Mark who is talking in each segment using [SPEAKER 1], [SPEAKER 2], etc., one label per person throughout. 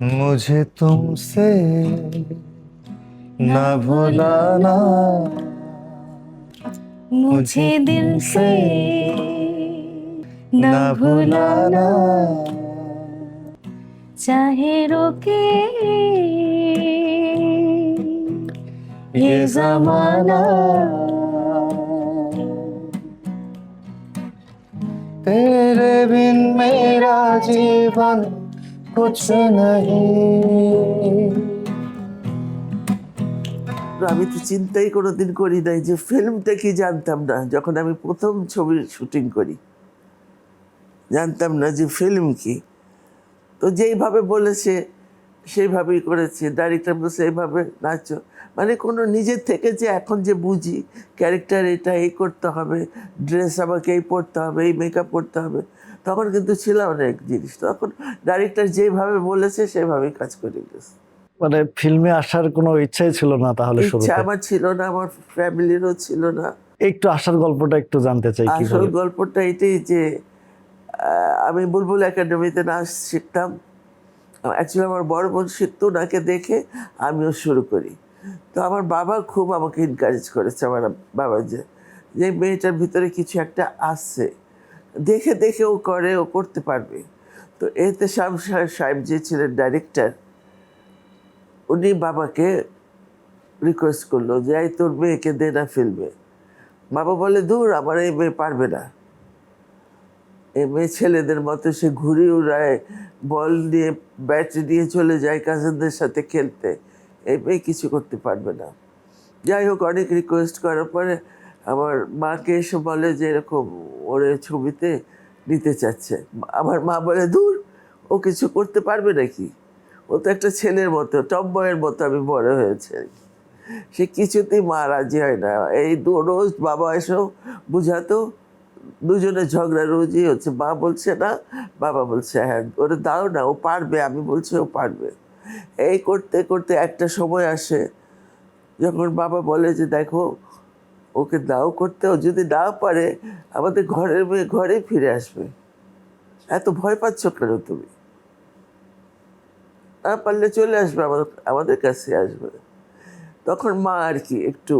[SPEAKER 1] मुझे तुमसे न भुलाना,
[SPEAKER 2] मुझे दिल से
[SPEAKER 1] न
[SPEAKER 2] न
[SPEAKER 1] भुलाना,
[SPEAKER 2] भुलाना, चाहे रोके ये जमाना।
[SPEAKER 1] तेरे बिन मेरा जीवन कुछ नहीं।
[SPEAKER 3] আমি তো চিন্তাই কোনোদিন করি নাই যে ফিল্মটা কি, জানতাম না। যখন আমি প্রথম ছবির শুটিং করি জানতাম না যে ফিল্ম কি। তো যেইভাবে বলেছে সেইভাবেই করেছি। ডাইরেক্টর বলছে এইভাবে নাচো, মানে কোনো নিজের থেকে যে এখন যে বুঝি ক্যারেক্টার এটা এই করতে হবে, ড্রেস আমাকে এই পরতে হবে, এই মেকআপ করতে হবে, তখন কিন্তু ছিল অনেক জিনিস। তখন ডাইরেক্টর যেভাবে বলেছে সেভাবেই কাজ করে গেছে।
[SPEAKER 4] মানে ফিল্মে আসার কোনো ইচ্ছাই ছিল না তাহলে
[SPEAKER 3] ইচ্ছা
[SPEAKER 4] শুরুতে?
[SPEAKER 3] আমার ছিল না, আমার ফ্যামিলিরও ছিল না।
[SPEAKER 4] একটু আসার গল্পটা একটু জানতে চাই
[SPEAKER 3] আসল
[SPEAKER 4] কিভাবে।
[SPEAKER 3] গল্পটা এটাই যে আমি বুলবুল একাডেমিতে নাচ শিখতাম। অ্যাকচুয়ালি আমার বড় বোন শিখতো, ওনাকে দেখে আমিও শুরু করি। তো আমার বাবা খুব আমাকে এনকারেজ করেছে, আমার বাবা যে মেয়েটার ভিতরে কিছু একটা আসছে, দেখে দেখে ও করে, ও করতে পারবে। তো এতে সাহেব যে ছিলেন ডাইরেক্টর, উনি বাবাকে রিকোয়েস্ট করলো যে এই তোর মেয়েকে দে না ফিল্মে। বাবা বলে দূর, আমার এই মেয়ে পারবে না। এই মেয়ে ছেলেদের মতো সে ঘুড়ি উড়ায়, বল নিয়ে ব্যাট নিয়ে চলে যায় কাজিনদের সাথে খেলতে, এই মেয়ে কিছু করতে পারবে না। যাই হোক, অনেক রিকোয়েস্ট করার পরে আমার মাকে এসে বলে যে এরকম ওরে ছবিতে নিতে চাচ্ছে। আমার মা বলে দূর, ও কিছু করতে পারবে নাকি, ও তো একটা ছেলের মতো, টম্বয়ের মতো আমি বড় হয়েছে। সে কিছুতেই মা রাজি হয় না। এই রোজ বাবা এসেও বুঝাতো, দুজনে ঝগড়া রোজই হচ্ছে। মা বলছে না, বাবা বলছে হ্যাঁ, ওরে দাও না, ও পারবে, আমি বলছি ও পারবে। এই করতে করতে একটা সময় আসে যখন বাবা বলে যে দেখো ওকে দাও করতে, ও যদি না পারে আমাদের ঘরের মেয়ে ঘরেই ফিরে আসবে, এত ভয় পাচ্ছ কেন তুমি? না পারলে চলে আসবে, আমাদের কাছে আসবে। তখন মা আর কি একটু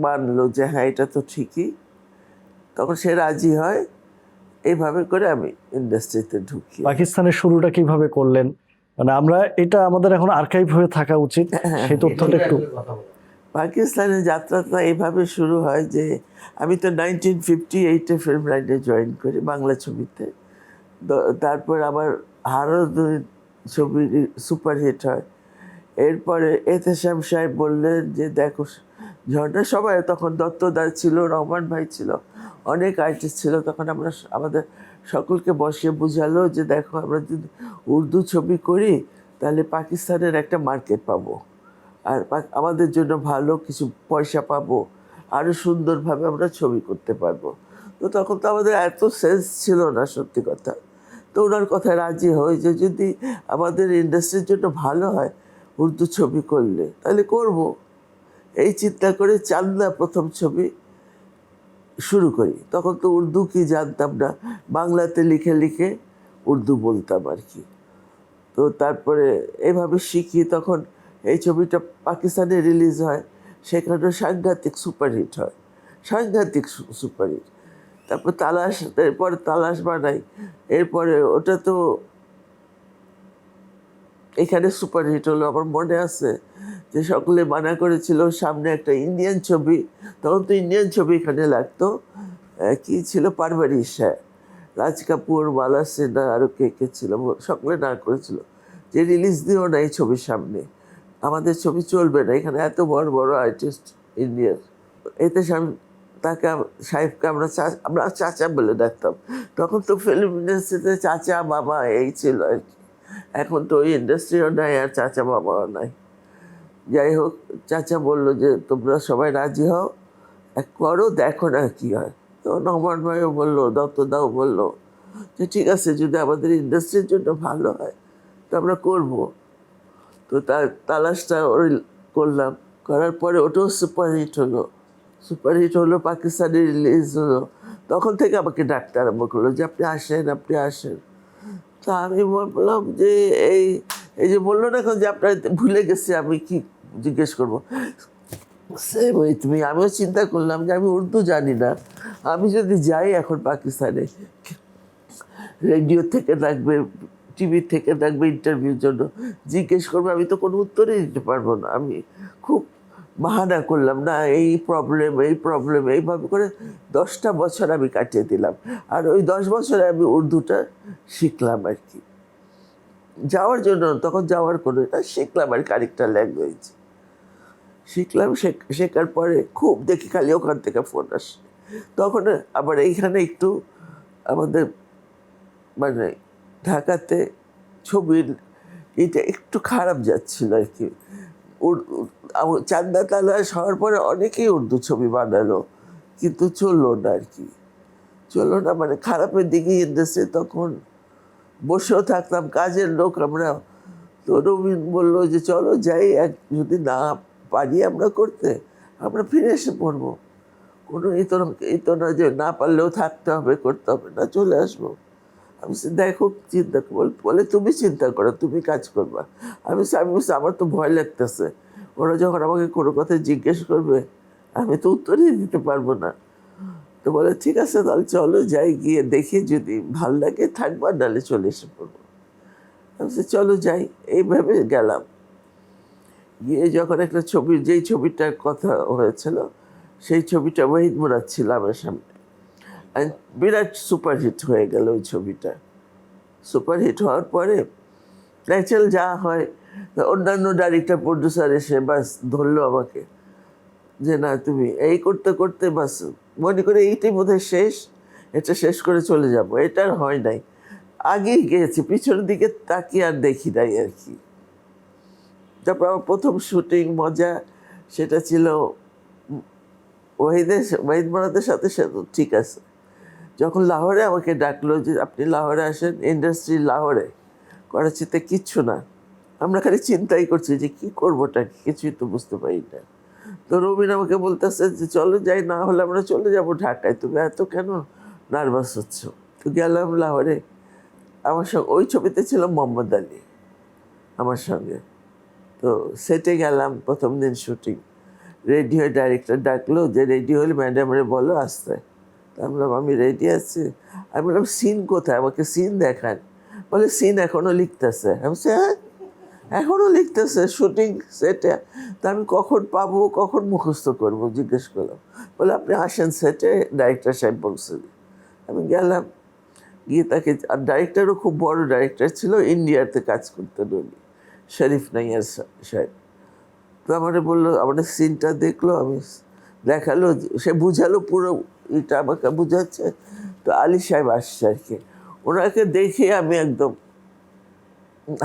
[SPEAKER 3] মানলো যে হ্যাঁ এটা তো ঠিকই, তখন সে রাজি হয়। এইভাবে করে আমি ইন্ডাস্ট্রিতে ঢুকি।
[SPEAKER 4] পাকিস্তানের শুরুটা কিভাবে করলেন? মানে আমরা এটা আমাদের এখন আর্কাইভ হয়ে থাকা উচিত, সেই তথ্যটা একটু।
[SPEAKER 3] পাকিস্তানের যাত্রাটা এইভাবে শুরু হয় যে আমি তো 1958-এ ফিল্ম লাইনে জয়েন করি বাংলা ছবিতে। তারপর আমার আরও দুই ছবি সুপারহিট হয়। এরপরে এহতেশাম সাহেব বললেন যে দেখো ঝর্ণা, সবাই তখন দত্তদা ছিল, রহমান ভাই ছিল, অনেক আর্টিস্ট ছিল। তখন আমরা আমাদের সকলকে বসিয়ে বুঝালো যে দেখো আমরা যদি উর্দু ছবি করি তাহলে পাকিস্তানের একটা মার্কেট পাবো, আর আমাদের জন্য ভালো কিছু পয়সা পাবো, আরও সুন্দরভাবে আমরা ছবি করতে পারবো। তো তখন তো আমাদের এত সেন্স ছিল না সত্যি কথা। তো ওনার কথায় রাজি হয় যে যদি আমাদের ইন্ডাস্ট্রির জন্য ভালো হয় উর্দু ছবি করলে তাহলে করব। এই চিন্তা করে চান্দা প্রথম ছবি শুরু করি। তখন তো উর্দু কি জানতাম না, বাংলাতে লিখে লিখে উর্দু বলতাম আর কি। তো তারপরে এভাবে শিখি। তখন এই ছবিটা পাকিস্তানে রিলিজ হয়, সেখানে সাংঘাতিক সুপারহিট হয়, সাংঘাতিক সুপারহিট। তারপর তালাশ, এরপরে তালাশ বানাই। এরপরে ওটা তো এখানে সুপারহিট হলো। আমার মনে আছে যে সকলে মানা করেছিল সামনে একটা ইন্ডিয়ান ছবি, তখন তো ইন্ডিয়ান ছবি এখানে লাগতো, কি ছিল, পারভারিশ, হ্যাঁ, রাজ কাপুর, মালা সিনহা, আরও কে কে ছিল, সকলে না করেছিল যে রিলিজ দিও না এই ছবির সামনে, আমাদের ছবি চলবে না এখানে, এত বড় বড় আর্টিস্ট ইন্ডিয়ার। এতে তাকে সাহেবকে আমরা চাচা বলে ডাকতাম। তখন তো ফিল্ম ইন্ডাস্ট্রিতে চাচা বাবা এই ছিল আর কি। এখন তো ওই ইন্ডাস্ট্রিও নাই আর চাচা বাবাও নাই। যাই হোক, চাচা বললো যে তোমরা সবাই রাজি হও, করো, দেখো না কি হয়। তো নমান ভাইও বললো, দত্তদাও বললো যে ঠিক আছে, যদি আমাদের ইন্ডাস্ট্রির জন্য ভালো হয় তো আমরা করবো। তো তার তালাশটা ওই করলাম, করার পরে ওটাও সুপারহিট হলো। সুপারহিট হলো, পাকিস্তানে রিলিজ হলো। তখন থেকে আমাকে ডাক্তার আরম্ভ করলো যে আপনি আসেন, আপনি আসেন। তা আমি বললাম যে এই এই যে বললো না এখন যে আপনার ভুলে গেছে, আমি কি জিজ্ঞেস করবো, সে ওই তুমি, আমিও চিন্তা করলাম যে আমি উর্দু জানি না, আমি যদি যাই এখন পাকিস্তানে, রেডিও থেকে ডাকবে, টিভি থেকে ডাকবে ইন্টারভিউর জন্য, জিজ্ঞেস করবে, আমি তো কোনো উত্তরই দিতে পারবো না। আমি খুব বাহানা করলাম, না এই প্রবলেম এইভাবে করে 10টা বছর আমি কাটিয়ে দিলাম। আর ওই 10 বছরে আমি উর্দুটা শিখলাম আর কি, যাওয়ার জন্য, তখন যাওয়ার কোনো এটা শিখলাম আর আরেকটা ল্যাঙ্গুয়েজ শিখলাম। শেখার পরে খুব দেখি খালি ওখান থেকে ফোন আসে। তখন আবার এইখানে একটু আমাদের মানে ঢাকাতে ছবির এটা একটু খারাপ যাচ্ছিল আর কি। চান্দা তালাশ হওয়ার পরে অনেকেই উর্দু ছবি বানালো, কিন্তু চললো না আর কি, চললো না, মানে খারাপের দিকে ইন্ডাস্ট্রি। তখন বসেও থাকতাম, কাজের লোক আমরা। তো রবীন বললো যে চলো যাই, যদি না পারি আমরা করতে, আমরা ফিরে এসে পড়বো, কোনো এই তো না যে না পারলেও থাকতে হবে, করতে হবে না, চলে আসবো। আমি দেখো চিন্তা বলে তুমি চিন্তা করো, তুমি কাজ করবা। আমি বলছি আমার তো ভয় লাগতেছে, ওরা যখন আমাকে কোনো কথা জিজ্ঞেস করবে আমি তো উত্তরই দিতে পারবো না। তো বলে ঠিক আছে তাহলে চলো যাই, গিয়ে দেখি যদি ভাল লাগে থাকবা, নাহলে চলে এসে পড়বো। আমি চলো যাই, এইভাবে গেলাম। গিয়ে যখন একটা ছবি, যেই ছবিটার কথা হয়েছিল সেই ছবিটা ওয়াহিদ মুরাদ ছিল আমার সামনে, বিরাট সুপারহিট হয়ে গেল ওই ছবিটা। সুপারহিট হওয়ার পরে ন্যাচারাল যা হয়, অন্যান্য ডাইরেক্টর প্রডিউসার এসে বাস ধরলো আমাকে যে না তুমি এই করতে করতে বাস মনে করে এইটাই বোধহয় শেষ, এটা শেষ করে চলে যাব। এটা আর হয় নাই, আগেই গিয়েছি, পিছনের দিকে তাকিয়ে আর দেখি নাই আর কি। তারপর আমার প্রথম শুটিং মজা সেটা ছিল ওয়াহিদ মুরাদের সাথে, সে তো ঠিক আছে। যখন লাহোরে আমাকে ডাকলো যে আপনি লাহোরে আসেন, ইন্ডাস্ট্রি লাহোরে, করাচিতে কিচ্ছু না, আমরা খালি চিন্তাই করছি যে কী করবোটা, কিছুই তো বুঝতে পারি না। তো রবিন আমাকে বলতেছে যে চলো যাই, না হলে আমরা চলে যাব ঢাকায়, তুমি এত কেন নার্ভাস হচ্ছ। তো গেলাম লাহোরে, আমার সঙ্গে ওই ছবিতে ছিল মোহাম্মদ আলী আমার সঙ্গে। তো সেটে গেলাম, প্রথম দিন শুটিং, রেডি হয়ে ডাইরেক্টর ডাকলো যে রেডি হলে ম্যাডামরে বলো আসতে। আমি বললাম আমি রেডি আছি। আমি বললাম সিন কোথায়, আমাকে সিন দেখান। বলে সিন এখনও লিখতেছে। আমি বলছি হ্যাঁ এখনও লিখতেছে শুটিং সেটে, তা আমি কখন পাবো, কখন মুখস্থ করবো জিজ্ঞেস করলাম। বলে আপনি আসেন সেটে, ডাইরেক্টর সাহেব বলছেন। আমি গেলাম, গিয়ে তাকে, আর ডাইরেক্টরও খুব বড় ডাইরেক্টর ছিল, ইন্ডিয়াতে কাজ করতেন উনি, শরীফ নাইয়ার সাহেব। তো আমাকে বললো, আমাদের সিনটা দেখলো, আমি দেখালো, সে বুঝালো পুরো, এটা আমাকে বুঝাচ্ছে। তো আলী সাহেব আসছে আর কি, ওনাকে দেখে আমি একদম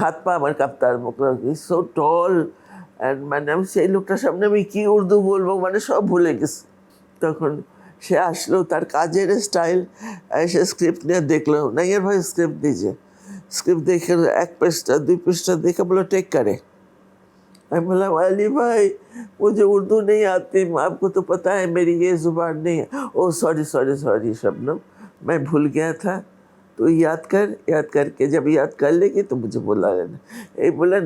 [SPEAKER 3] হাত পা আমার কাঁপতে আরম্ভ করলাম, সো টল অ্যান্ড মানে আমি সেই লোকটার সামনে আমি কী উর্দু বলবো মানে সব ভুলে গেছি। তখন সে আসলো, তার কাজের স্টাইল, সে স্ক্রিপ্ট নিয়ে দেখলো, নাইয়ার ভাই স্ক্রিপ্ট দিয়েছে, स्क्रिप्ट देखे 1 पृष्ठा 2 पृष्ठा देखा, बोला टेक करे। मैं बोला अली भाई मुझे उर्दू नहीं आती, आपको तो पता है मेरी ये ज़ुबान नहीं है। ओ सॉरी शबनम, मैं भूल गया था, तो याद करके जब याद कर लेगी तो मुझे बुला लेना। এই বলে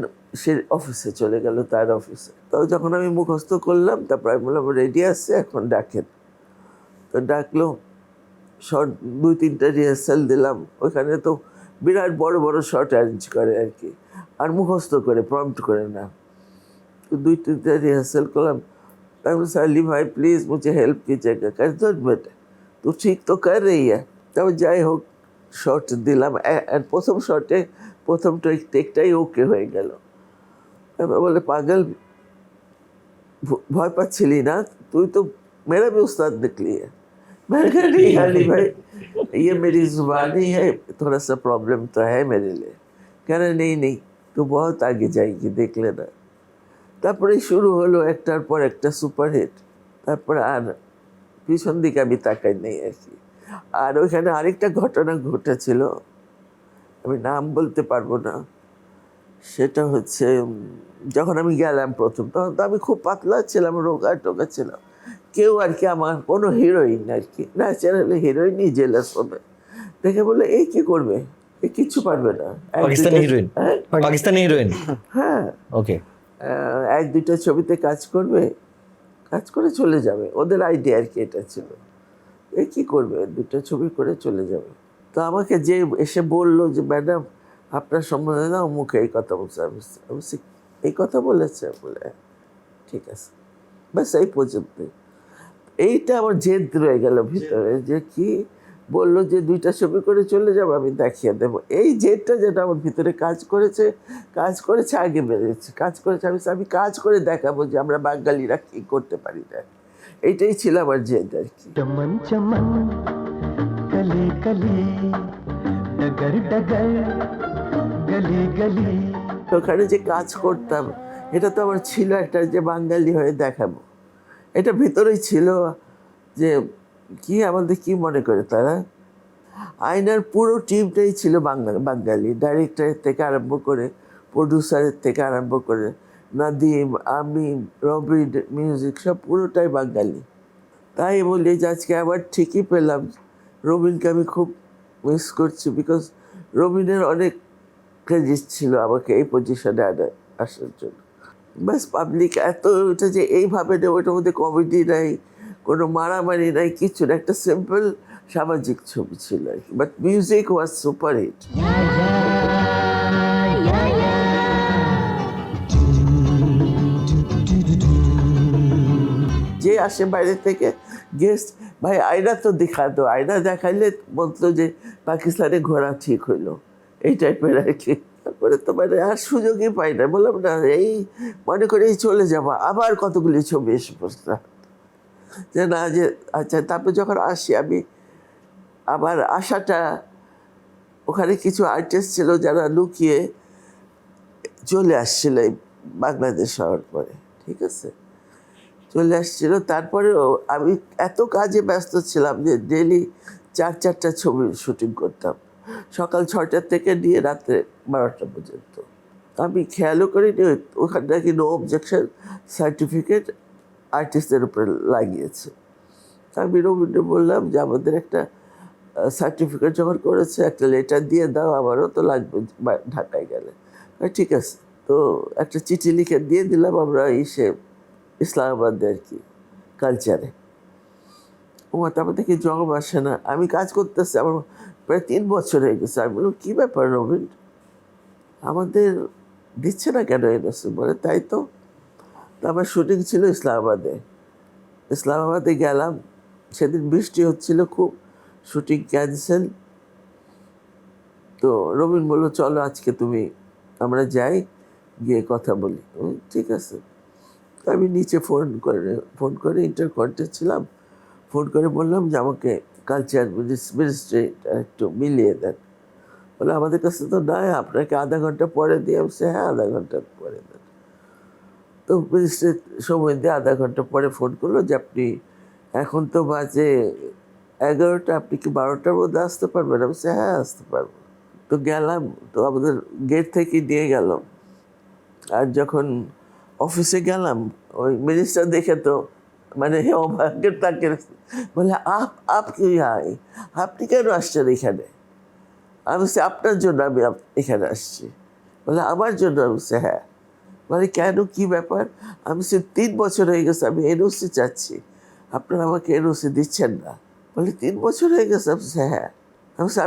[SPEAKER 3] সে অফিসে চলে গেল, তার অফিসে। তো যখন আমি মুখস্থ করলাম, তারপর আমি বললাম রেডি আসছে, এখন ডাকেন। তো ডাকলো, শর্ট 2-3টা রিহার্সাল দিলাম, ওইখানে তো বিরাট বড় বড় শর্ট অ্যারেঞ্জ করে আর কি, আর মুখস্থ করে প্রম্পট করে না। तो 2-3 रिहर्सल करम। मैं बोला अली भाई प्लीज़ मुझे हेल्प कीजिएगा। कह दो बेटा तू ठीक तो कर रही है। तब যাই হোক শর্ট দিলাম, প্রথম শর্টে প্রথম টেকটাই ওকে হয়ে গেল। আমি বলে পাগল ভয় পাচ্ছিলি না, তুই তো मेरा भी उस्ताद निकली है। मैं कह नहीं अली भाई ये मेरी ज़ुबान ही है, थोड़ा सा प्रॉब्लम तो है मेरे लिए। कह रहे नहीं तू बहुत आगे जाएगी, देख लेना। তারপরে শুরু হলো একটার পর একটা সুপারহিট, তারপরে আর পিছন দিকে আমি তাকাই নেই আর কি। আর ওইখানে আরেকটা ঘটনা ঘটেছিল, আমি নাম বলতে পারবো না। সেটা হচ্ছে যখন আমি গেলাম প্রথম, তখন তো আমি খুব পাতলা ছিলাম, রোগা টোকা ছিলাম। কেউ আর কি আমার কোনো হিরোইন আর কি, ন্যাচারালি হিরোইনই জেলাস হবে, দেখে বলে এই কী করবে, এ কিচ্ছু পারবে না।
[SPEAKER 4] পাকিস্তানি হিরোইন,
[SPEAKER 3] হ্যাঁ
[SPEAKER 4] পাকিস্তানি হিরোইন।
[SPEAKER 3] হ্যাঁ,
[SPEAKER 4] ওকে।
[SPEAKER 3] এক দুইটা ছবিতে কাজ করবে, কাজ করে চলে যাবে, ওদের আইডিয়া আর কি এটা ছিল। এ কী করবে, দুটো ছবি করে চলে যাবে। তো আমাকে যে এসে বললো যে ম্যাডাম আপনার সম্বন্ধে না মুখে এই কথা বলছে, আমি বলছি এই কথা বলেছে, বলে "হ্যাঁ, ঠিক আছে", ব্যাস এই পর্যন্ত। এইটা আমার জেদ রয়ে গেল ভিতরে, যে কি বললো যে দুইটা ছবি করে চলে যাবো, আমি দেখিয়ে দেবো। এই জেদটা যেটা আমার ভিতরে কাজ করেছে আগে বেড়েছে, কাজ করেছে। আমি কাজ করে দেখাবো যে আমরা বাঙালিরা কি করতে পারি না। এইটাই ছিল আমার জেদ আর কি।
[SPEAKER 5] चमन चमन कली कली डगर डगर गली गली।
[SPEAKER 3] ওখানে যে কাজ করতাম, এটা তো আমার ছিল একটা, যে বাঙালি হয়ে দেখাবো, এটা ভিতরেই ছিল। যে কি আমাদের কি মনে করে তারা, আয়নার পুরো টিমটাই ছিল বাঙালি, ডাইরেক্টরের থেকে আরম্ভ করে, প্রডিউসারের থেকে আরম্ভ করে, নাদিম, আমি, রবি, মিউজিক, সব পুরোটাই বাঙালি। তাই বলি যে আজকে আবার ঠিকই পেলাম। রবিনকে আমি খুব মিস করছি, বিকজ রবিনের অনেক ক্রেডিট ছিল আমাকে এই পজিশনে আসার জন্য। ব্যাস পাবলিক এত এটা যে এইভাবে নেই, ওটার মধ্যে কমেডি নাই, কোনো মারামারি নাই, কিছু না, একটা সিম্পল সামাজিক ছবি ছিল আর কি। But music was super hit. যে আসে বাইরে থেকে গেস্ট, ভাই আয়না তো দেখাতো, আয়না দেখাইলে বলতো যে পাকিস্তানে ঘোরা ঠিক হইলো, এই টাইপের আর কি। তারপরে তো মানে আর সুযোগই পাই না, বললাম না, এই মনে করে এই চলে যাবো, আবার কতগুলি ছবি এসে পড়তাম যে না, যে আচ্ছা। তারপর যখন আসি আমি, আবার আসাটা, ওখানে কিছু আর্টিস্ট ছিল যারা লুকিয়ে চলে আসছিল এই বাংলাদেশ হওয়ার পরে, ঠিক আছে, চলে আসছিল। তারপরেও আমি এত কাজে ব্যস্ত ছিলাম যে ডেলি 4-4টা ছবির শুটিং করতাম, সকাল 6টার থেকে নিয়ে রাত্রে 12টা পর্যন্ত। আমি খেয়ালও করিনি ওখানে নাকি নো অবজেকশন সার্টিফিকেট আর্টিস্টদের উপরে লাগিয়েছে। আমি রবীন্দ্র বললাম যে আমাদের একটা সার্টিফিকেট যখন করেছে, একটা লেটার দিয়ে দাও, আমারও তো লাগবে ঢাকায় গেলে। ঠিক আছে, তো একটা চিঠি লিখে দিয়ে দিলাম আমরা ইসলামাবাদে আর কি, কালচারে। তারপর দেখি জবাব আসে না। আমি কাজ করতেছি, আমার প্রায় 3 বছর হয়ে গেছে। আমি বললাম কী ব্যাপার রবীন, আমাদের দিচ্ছে না কেন এনওসি? বলে তাই তো। আমার শুটিং ছিল ইসলামাবাদে গেলাম, সেদিন বৃষ্টি হচ্ছিল খুব, শুটিং ক্যান্সেল। তো রবীন বললো চলো আজকে আমরা যাই, গিয়ে কথা বলি। ঠিক আছে। আমি নিচে ফোন করে ইন্টারকন্টে ছিলাম, ফোন করে বললাম যে আমাকে কালচার মিনিস্ট্রি একটু মিলিয়ে দেন। বলে আমাদের কাছে তো নয়, আপনাকে আধা ঘন্টা পরে দিয়ে। আমি হ্যাঁ, আধা ঘন্টা পরে দেন। তো মিনিস্ট্রির সময় দিয়ে আধা ঘন্টা পরে ফোন করলো যে আপনি, এখন তো বাজে 11টা, আপনি কি 12টার মধ্যে আসতে পারবেন? আমি হ্যাঁ, আসতে পারবো। তো গেলাম, তো আমাদের গেট থেকে নিয়ে গেল। আর যখন অফিসে গেলাম, ওই মিনিস্টার দেখে তো মানে অবাকের তাকে বলে আপ কি আয়, আপনি কেন আসছেন এখানে? আমি বলছি আপনার জন্য আমি এখানে আসছি। বলে আমার জন্য? আমি বলছি হ্যাঁ। মানে কেন, কি ব্যাপার? আমি 3 বছর হয়ে গেছে আমি এনওসি চাচ্ছি, আপনারা আমাকে এনওসি দিচ্ছেন না। বলে 3 বছর হয়ে গেছে? আমি বলছি হ্যাঁ।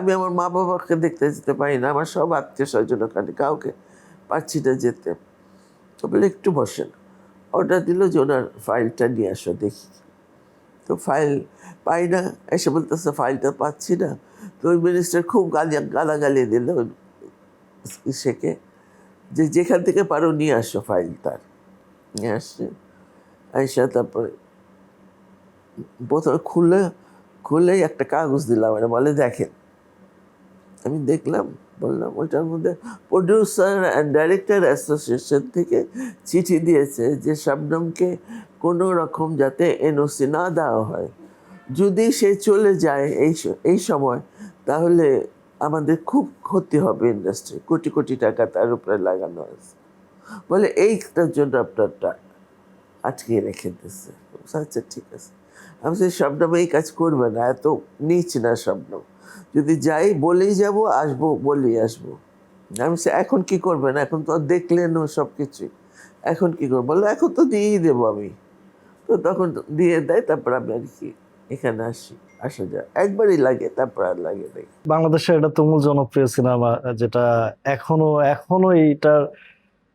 [SPEAKER 3] আমি আমার মা বাবাকে দেখতে যেতে পারি না, আমার সব আত্মীয় স্বজন ওখানে, কাউকে পারছি না যেতে। তো বলে একটু বসেন। অর্ডার দিল যে ওনার ফাইলটা নিয়ে আসো দেখি। তো ফাইল পাই না, এসে বলতেছে ফাইলটা পাচ্ছি না। তো ওই মিনিস্টার খুব গালাগালি দিল সেকে, যে যেখান থেকে পারো নিয়ে আসো ফাইল। তার নিয়ে আসছে, আইসা তারপরে প্রথমে খুলেই একটা কাগজ দিলাম, মানে বলে দেখেন। আমি দেখলাম, বললাম ওইটার মধ্যে প্রডিউসার অ্যান্ড ডাইরেক্টর অ্যাসোসিয়েশন থেকে চিঠি দিয়েছে যে শবনমকে কোনো রকম যাতে এনওসি না দেওয়া হয়, যদি সে চলে যায় এই সময়, তাহলে আমাদের খুব ক্ষতি হবে ইন্ডাস্ট্রি, কোটি কোটি টাকা তার উপরে লাগানো আছে। বলে এইটার জন্য আপনারটা আটকে রেখে দিচ্ছে। আচ্ছা ঠিক আছে। আমি শবনম এই কাজ করবে না, এত নিচ না শবনম। যদি যাই বলেই যাব, আসবো বলেই আসবো। আমি এখন কি করবেন, এখন তো আর দেখলেন সব কিছুই, এখন কি করবো? বললো এখন তো দিয়েই দেবো আমি। তো তখন দিয়ে দেয়, তারপর আমি আর কি এখানে আসা যায়, একবারই লাগে, তারপর আর লাগে নাই।
[SPEAKER 4] বাংলাদেশের এটা তুমুল জনপ্রিয় সিনেমা, যেটা এখনো এইটার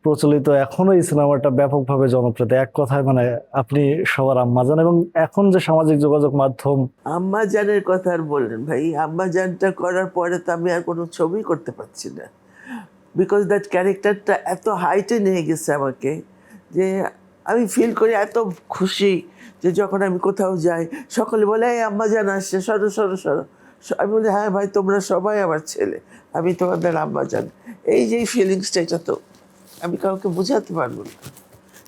[SPEAKER 4] প্রচলিত, এখনো এই সিনেমাটা ব্যাপকভাবে জনপ্রিয়। এক কথায় মানে আপনি সবার আম্মা জান। এবং এখন যে সামাজিক যোগাযোগ মাধ্যম,
[SPEAKER 3] আম্মা জানের কথা আর বললেন ভাই, আম্মা জানটা করার পরে তো আমি আর কোনো ছবি করতে পারছি না, বিকজ দ্যাট ক্যারেক্টারটা এত হাইটে নিয়ে গেছে আমাকে, যে আমি ফিল করি এত খুশি যে যখন আমি কোথাও যাই সকলে বলে এই আম্মা জান আসছে, সরো সরো সরো। আমি বলি হ্যাঁ ভাই, তোমরা সবাই আমার ছেলে, আমি তোমাদের আম্মা জান। এই যে ফিলিংসটা, এটা তো আমি কাউকে বোঝাতে পারবো না।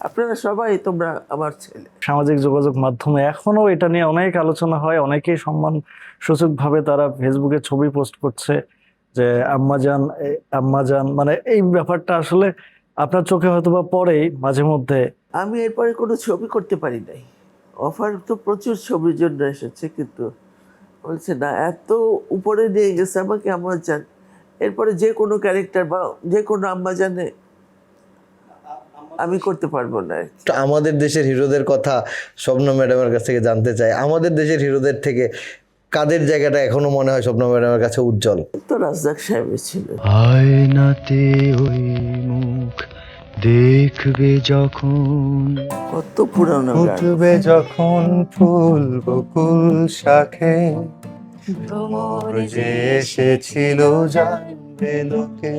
[SPEAKER 3] আপনারা সবাই তোমরা আমার ছেলে।
[SPEAKER 4] সামাজিক যোগাযোগ মাধ্যমে এখনো এটা নিয়ে অনেক আলোচনা হয়। অনেকেই সম্মান সূচকভাবে তারা ফেসবুকে ছবি পোস্ট করছে যে আম্মা জান, মানে এই ব্যাপারটা আসলে আপনার চোখে হয়তো বা পড়েই মাঝে মধ্যে।
[SPEAKER 3] আমি এরপরে কোনো ছবি করতে পারি নাই। অফার তো প্রচুর ছবির জন্য এসেছে, কিন্তু বলছে না, এত উপরে নিয়ে গেছে আমাকে আম্মা জান। এরপরে যে কোনো ক্যারেক্টার বা যে কোনো আম্মা জানে আমি করতে পারবো না।
[SPEAKER 1] তো আমাদের দেশের হিরোদের কথা স্বপ্না ম্যাডামের কাছ থেকে জানতে চাই। আমাদের দেশের হিরোদের থেকে কাদের জায়গাটা এখনো মনে হয় স্বপ্না ম্যাডামের কাছে উজ্জ্বল?
[SPEAKER 3] তো রাজ্জাক সাহেবের ছিল।
[SPEAKER 5] আয়নাতে ওই মুখ দেখবে যখন,
[SPEAKER 3] কত পুরানো গান।
[SPEAKER 1] উঠবে যখন ফুল বকুল শাখে,
[SPEAKER 2] তোমর
[SPEAKER 1] যে এসেছিল জানবে লোকে।